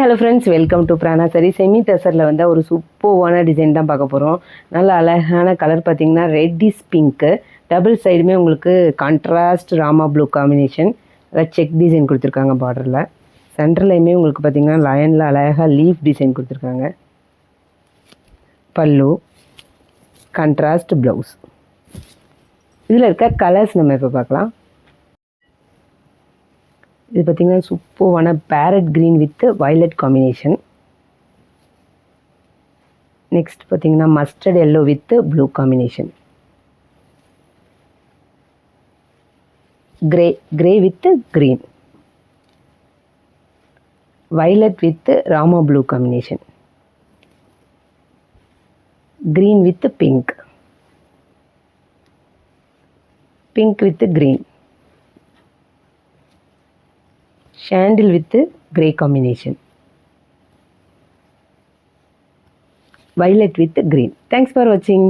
Hello friends, welcome to பிராணா சரி. Semi டசரில் வந்து ஒரு சூப்பர்வான டிசைன் தான் பார்க்க போகிறோம். நல்ல அழகான கலர் பார்த்தீங்கன்னா ரெட்டிஸ் பிங்க்கு, டபுள் சைடுமே உங்களுக்கு கான்ட்ராஸ்ட் ராமா ப்ளூ காம்பினேஷன், அதாவது செக் டிசைன் கொடுத்துருக்காங்க பார்டரில். சென்டர்லையுமே உங்களுக்கு பார்த்தீங்கன்னா லயனில் அழகாக லீஃப் டிசைன் கொடுத்துருக்காங்க. பல்லு, கான்ட்ராஸ்ட் ப்ளவுஸ். இதில் இருக்க கலர்ஸ் நம்ம இப்போ பார்க்கலாம். இது பார்த்திங்கன்னா சூப்பர்வான parrot green with violet combination. Next பார்த்திங்கன்னா mustard yellow with blue combination. Grey with green. Violet with ராமா blue combination. Green with pink. Pink with green. Chandel with grey combination. Violet with green. Thanks for watching.